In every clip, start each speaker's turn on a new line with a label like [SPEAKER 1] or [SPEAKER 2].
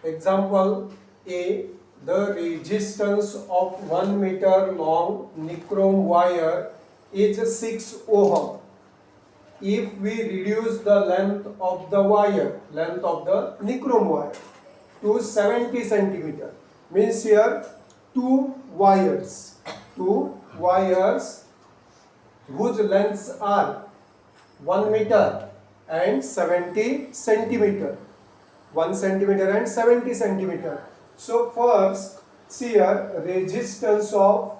[SPEAKER 1] Example A. The resistance of 1 meter long nichrome wire is 6 ohm. If we reduce the length of the wire, length of the nichrome wire to 70 centimeter, means here two wires whose lengths are 1 meter and 70 centimeter, 1 centimeter and 70 centimeter. So first see here resistance of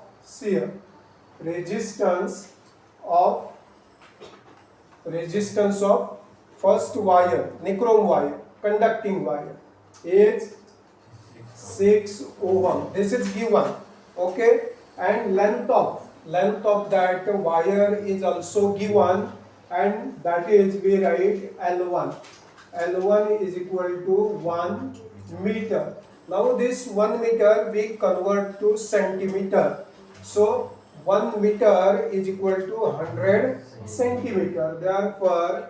[SPEAKER 1] first wire, nichrome wire, conducting wire is 6 ohm. This is given, okay, and length of that wire is also given, and that is we write L1. L1 is equal to 1 meter. Now this 1 meter we convert to centimeter. So 1 meter is equal to 100 centimeter. Therefore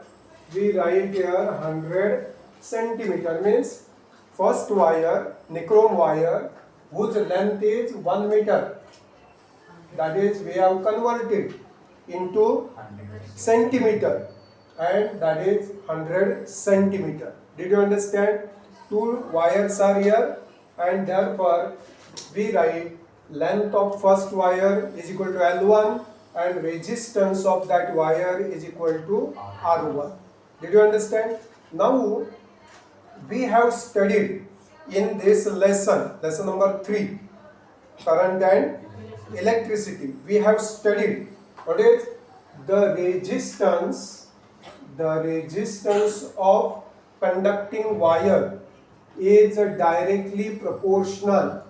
[SPEAKER 1] we write here 100 centimeter, means first wire, nichrome wire, whose length is 1 meter, that is we have converted into centimeter, and that is 100 centimeter. Did you understand? Two wires are here, and therefore we write length of first wire is equal to L1 and resistance of that wire is equal to R1. Did you understand? Now we have studied in this lesson number 3, current and electricity. We have studied what is the resistance of conducting wire is directly proportional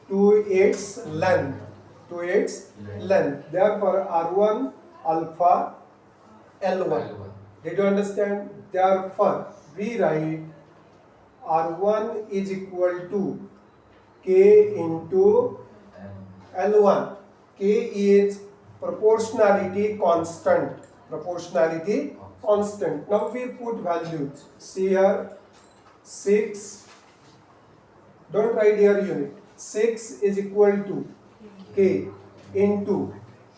[SPEAKER 1] to its length. Therefore R1 alpha L1. Did you understand? Therefore we write R1 is equal to K into L1. K is proportionality constant. Now we put values. See here 6. Don't write here unit. 6 is equal to K into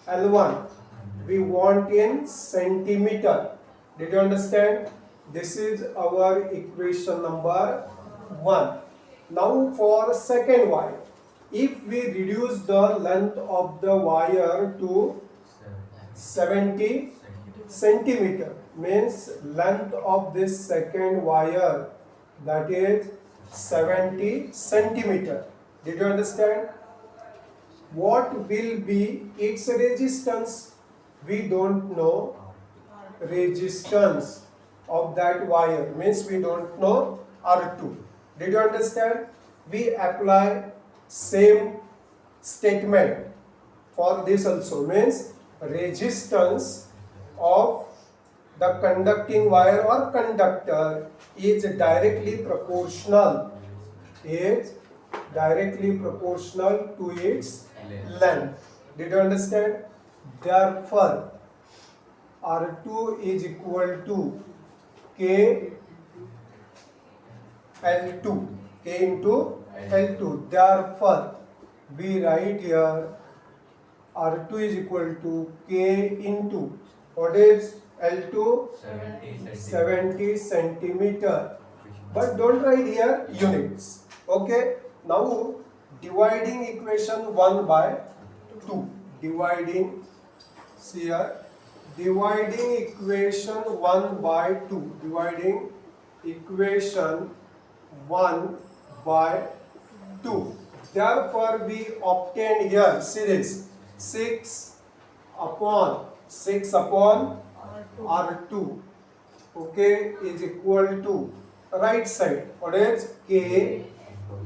[SPEAKER 1] L1. We want in centimeter. Did you understand? This is our equation number 1. Now for second wire, if we reduce the length of the wire to 70 centimeter, means length of this second wire, that is 70 centimeter. Did you understand? What will be its resistance? We don't know resistance of that wire, means we don't know R2. Did you understand? We apply same statement for this also, means resistance of the conducting wire or conductor is directly proportional to its length. Did you understand? Therefore R2 is equal to K L2, K into L2. Therefore we write here R2 is equal to K into what is L2? 70 centimeter. But don't write here units. Okay. Now dividing equation 1 by 2. Dividing equation 1 by 2. Dividing equation 1 by 2. Therefore we obtain here series 6 upon R2, okay, is equal to right side, what is K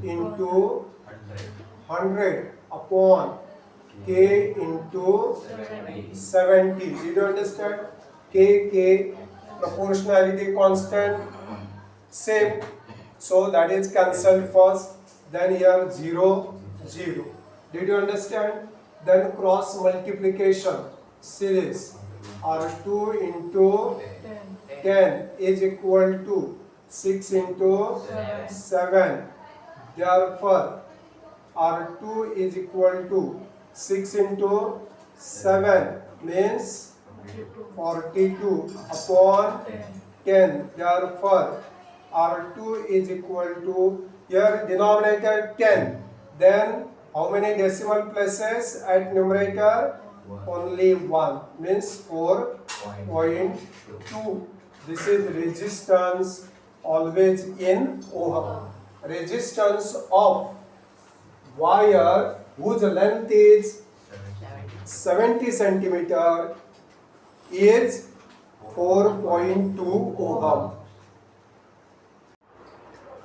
[SPEAKER 1] into 100 upon K into 70. Did you understand? K proportionality constant same, so that is cancelled first, then here 0 0. Did you understand? Then cross multiplication series R2 into 10 is equal to 6 into 7 Therefore, R2 is equal to 6 into 7 means 42 upon 10. Therefore, R2 is equal to, here denominator 10. Then how many decimal places at numerator? Only 1 means 4.2. This is resistance always in ohm. Resistance of wire whose length is 70 centimeter is 4.2 ohm.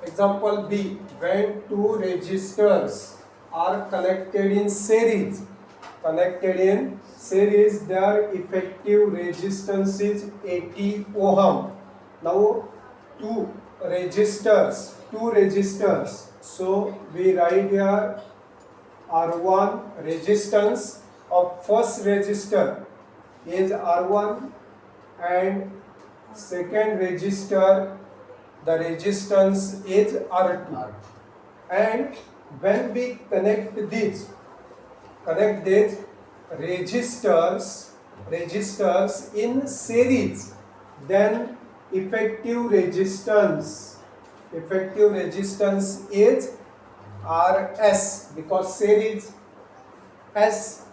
[SPEAKER 1] Example B, when two resistors are connected in series, their effective resistance is 80 ohm. Now two resistors, so we write here R1 resistance of first resistor is R1 and second resistor the resistance is R2. And when we connect these resistors in series, then effective resistance is Rs, because series S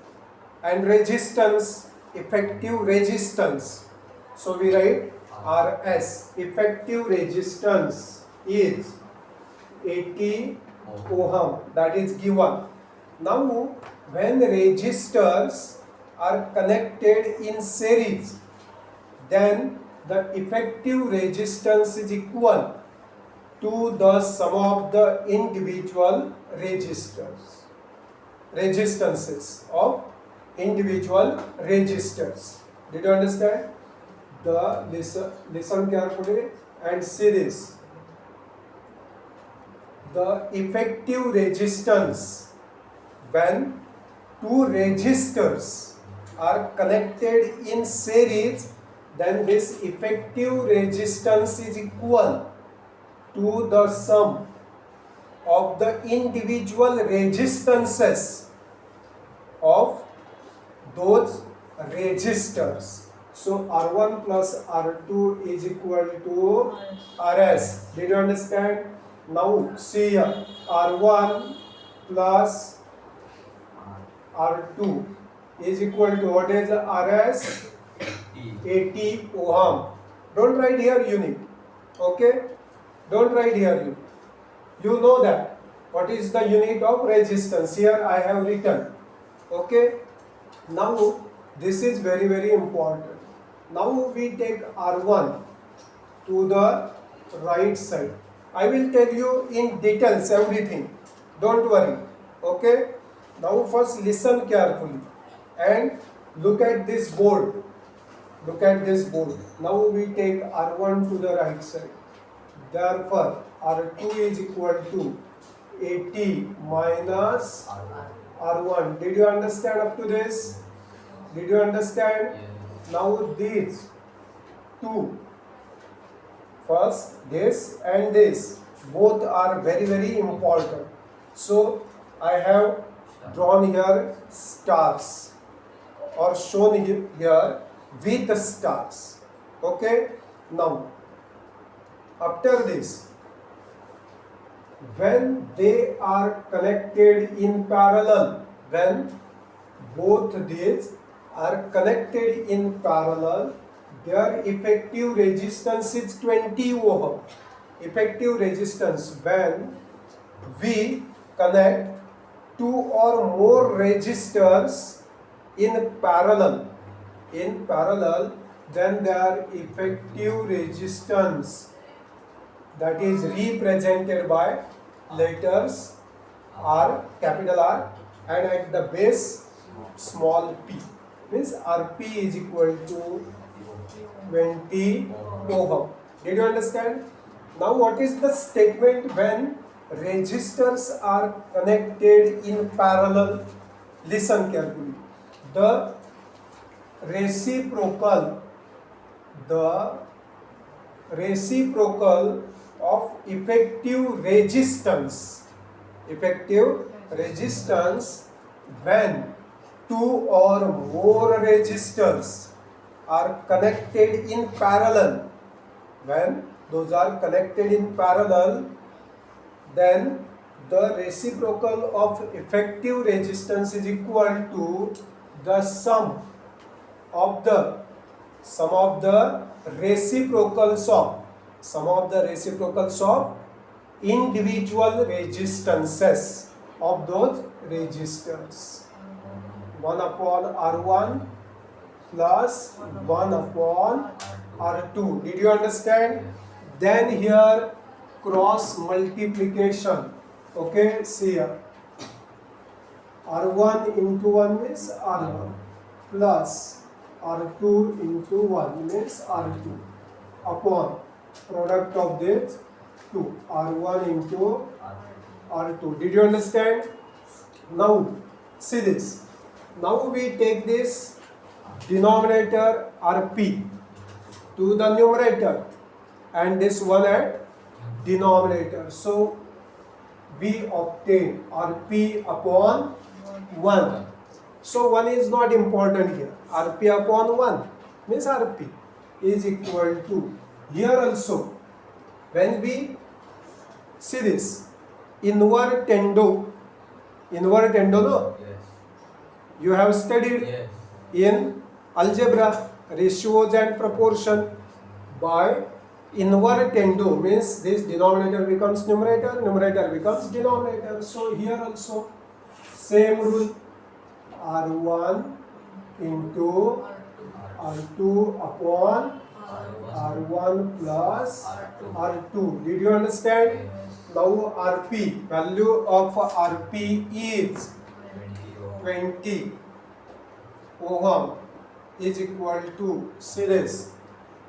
[SPEAKER 1] and resistance, effective resistance. So we write Rs, effective resistance is 80 ohm, that is given. Now when resistors are connected in series, then the effective resistance is equal to the sum of the individual resistances of individual resistors. Did you understand? Listen carefully and see this. The effective resistance when two resistors are connected in series, then this effective resistance is equal to the sum of the individual resistances of those resistors. So R1 plus R2 is equal to Rs. Did you understand? Now see here, R1 plus R2 is equal to, what is Rs? 80 ohm. Don't write here unit. Okay? Don't write here unit. You know that. What is the unit of resistance? Here I have written. Okay? Now this is very, very important. Now we take R1 to the right side. I will tell you in details everything. Don't worry. Okay? Now first listen carefully and look at this board. Look at this board. Now we take R1 to the right side. Therefore, R2 is equal to 80 minus R1. Did you understand up to this? Did you understand? Now these two, first this and this, both are very, very important. So I have drawn here stars or shown here with stars. Okay? Now after this, when they are connected in parallel, when both these are connected in parallel, their effective resistance is 20 ohm. Effective resistance when we connect two or more resistors in parallel, then their effective resistance, that is represented by letters R, capital R, and at the base small p, means Rp is equal to 20 ohm. Did you understand? Now what is the statement when resistors are connected in parallel? Listen carefully. The reciprocal of effective resistance effective resistance when two or more resistors are connected in parallel. When those are connected in parallel, then the reciprocal of effective resistance is equal to the sum of the reciprocals of individual resistances of those resistors. 1 upon R1 plus 1 upon R2. Did you understand? Then here cross multiplication. Okay, see here. R1 into 1 means R1 plus R2 into 1 means R2 upon product of this 2 R1 into R2. Did you understand? Now see this. Now we take this denominator Rp to the numerator and this one at denominator. So we obtain Rp upon 1. So 1 is not important here. Rp upon 1 means Rp is equal to, here also when we see this invertendo no?
[SPEAKER 2] Yes.
[SPEAKER 1] You have studied
[SPEAKER 2] Yes.
[SPEAKER 1] in algebra ratios and proportion. By invertendo means this denominator becomes numerator, numerator becomes denominator. So here also same rule, R1 into R2 upon R1 plus R2. Did you understand? Now Rp, value of Rp is 20 ohm is equal to, see this,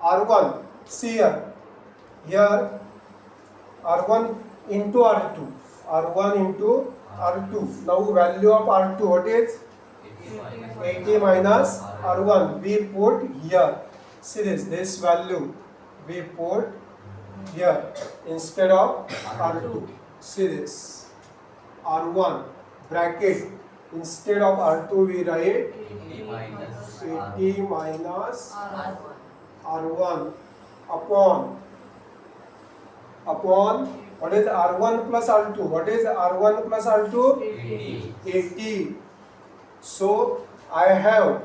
[SPEAKER 1] R1, see here R1 into R2, R1 into R2. Now value of R2, what is? 80 minus R1. We put here. See this value we put here instead of R2. See this, R1 bracket, instead of R2 we write 80 minus R1 upon what is R1 plus R2? What is R1 plus R2? 80. So I have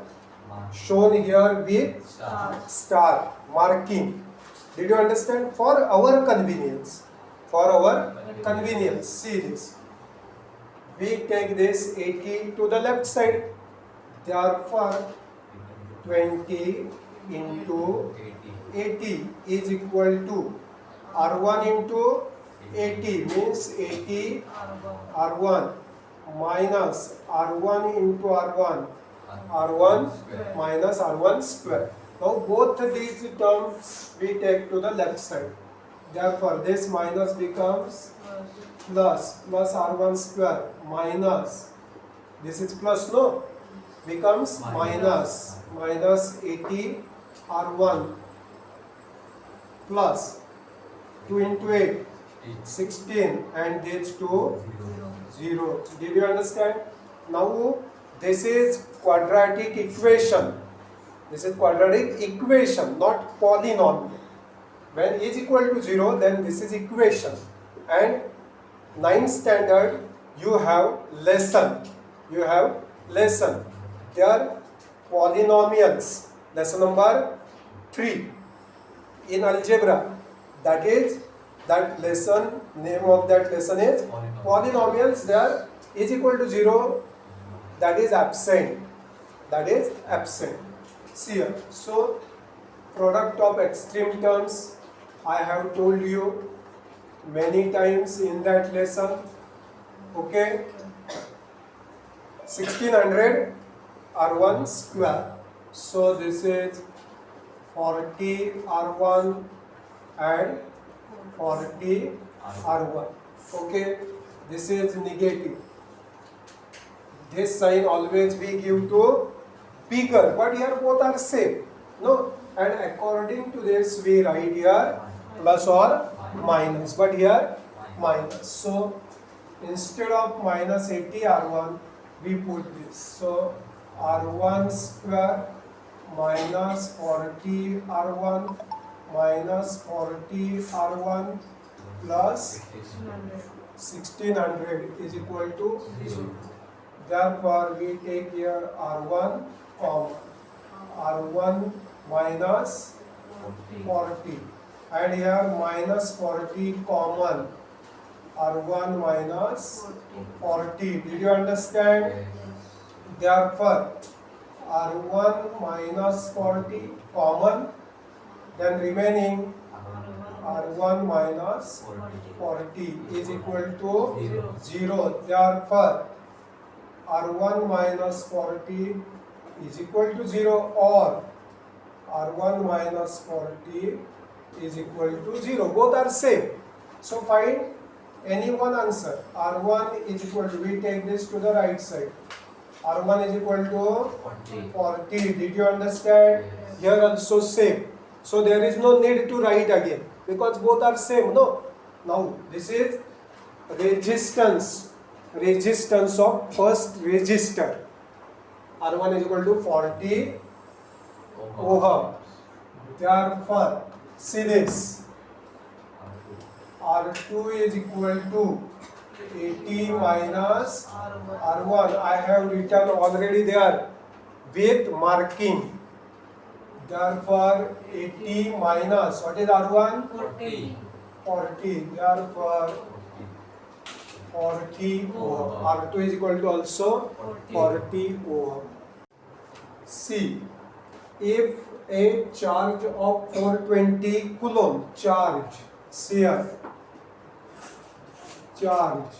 [SPEAKER 1] shown here with star marking. Did you understand? For our convenience. See this. We take this 80 to the left side. Therefore 20 into 80 is equal to R1 into 80 means 80 R1 minus R1 into R1 minus R1 square. Now both these terms we take to the left side. Therefore this minus becomes plus R1 square minus, this is plus, no, becomes minus 80 R1 plus 2 into 8 16 and this to 0. Did you understand? Now this is quadratic equation. This is quadratic equation, not polynomial. When is equal to 0, then this is equation. And 9th standard you have lesson. They are polynomials. Lesson number 3 in algebra. That lesson, name of that lesson is polynomials. There is equal to 0, that is absent. See here. So product of extreme terms I have told you many times in that lesson. Okay, 1600 R1 square. So this is 40 R1 and 40 R1. Okay, this is negative. This sign always we give to bigger, but here both are same. No, and according to this we write here plus or minus, but here minus. So instead of minus 80 R1 we put this. So R1 square minus 40 R1 minus 40 R1 plus 1600 is equal to 0. Therefore we take here R1 common. R1 minus 40 and here minus 40 common. R1 minus 40. Did you understand? Therefore R1 minus 40 common, then remaining R1 minus 40 is equal to 0. Therefore R1 minus 40 is equal to 0 or R1 minus 40 is equal to 0. Both are same. So find any one answer. R1 is equal to, we take this to the right side. R1 is equal to 40. Did you understand? Here also same. So there is no need to write again because both are same. No. Now this is resistance. Resistance of first resistor. R1 is equal to 40 ohm. Therefore, see this. R2 is equal to 80 minus R1. I have written already there with marking. Therefore, 80 minus, what is R1? 40. Therefore, 40 ohm. R2 is equal to also 40 ohm. See, if a charge of 420 coulomb charge, here, charge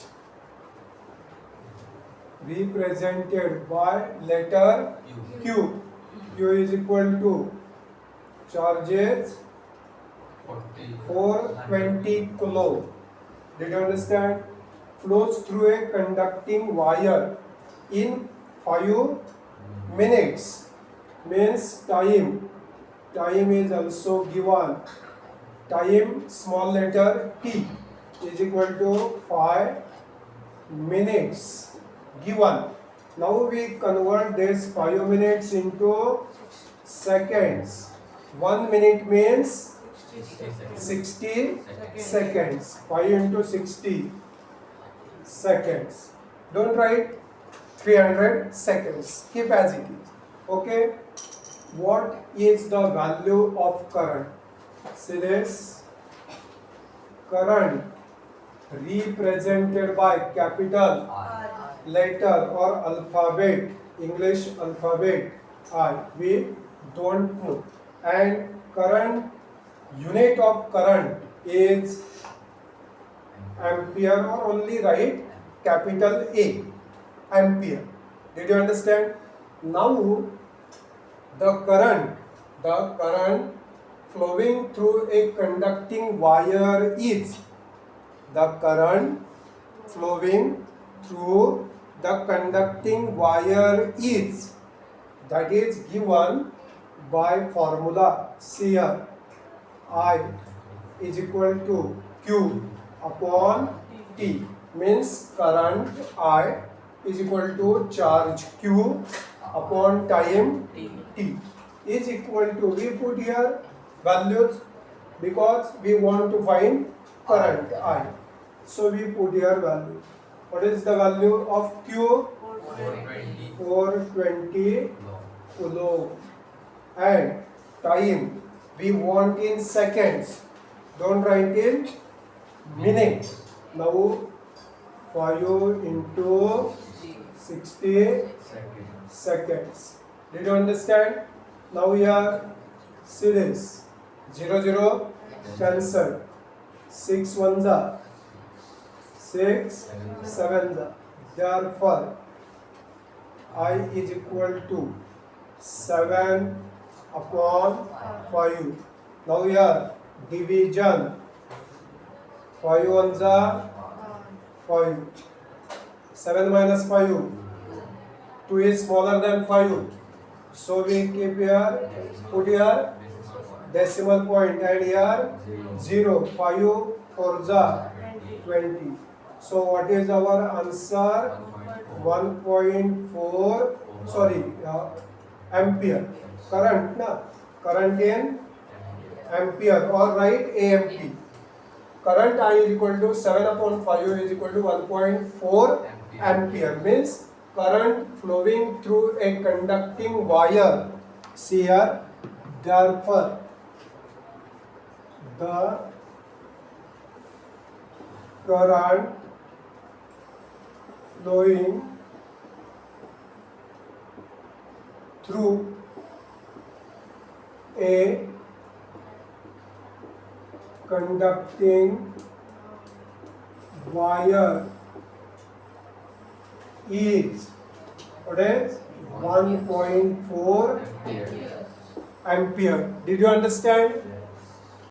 [SPEAKER 1] represented by letter Q. Q is equal to charges 420 coulomb. Did you understand? Flows through a conducting wire in 5 minutes. Means time. Time is also given. Time small letter t is equal to 5 minutes given. Now we convert this 5 minutes into seconds. 1 minute means 60 seconds. 5 into 60 seconds. Don't write 300 seconds. Keep as it is. Okay. What is the value of current? See this. Current represented by capital letter or alphabet, English alphabet I. We don't know. And current, unit of current is ampere, or only write capital A, ampere. Did you understand? Now the current flowing through a conducting wire is, the current flowing through the conducting wire is, that is given by formula. See here, I is equal to Q upon T. Means current I is equal to charge Q upon time T is equal to, we put here values because we want to find current I. So we put here value. What is the value of Q? 420 coulomb. And time we want in seconds. Don't write in minutes. Now 5 into 60 seconds. Did you understand? Now here, see this. 0, 0 cancel. 6 ones are 6, 7s are. Therefore, I is equal to 7 upon 5. Now here, division. 5 ones are 5. 7 minus 5. 2 is smaller than 5. So we keep here, put here decimal point and here 0. 5 4s are 20. So what is our answer? 1.4, sorry, ampere. Current, na? Current in ampere, or write AMP. Current I is equal to 7 upon 5 is equal to 1.4 ampere. Means current flowing through a conducting wire. See here, therefore the current flowing through a conducting wire is, what is, 1.4 ampere. Did you understand?